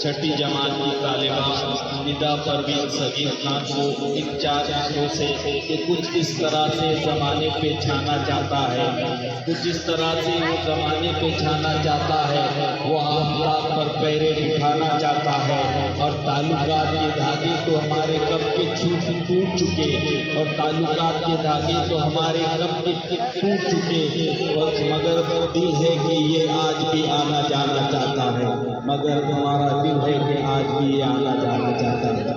छठी जमात की तालिबा निदा परवीन सगीर खान को इन 4 चीज़ों से कि कुछ इस तरह से ज़माने पे छाना चाहता है, कुछ इस तरह से वो ज़माने पे छाना चाहता है, वो आफताब पर पैरे बिठाना चाहता है। और ताल्लुकात के धागे तो हमारे कब के टूट चुके, और ताल्लुकात के धागे तो हमारे कब के टूट चुके। मगर दिल है कि ये आज भी आना जाना चाहता है, मगर हमारा दिल है कि आज भी ये आना जाना चाहता है।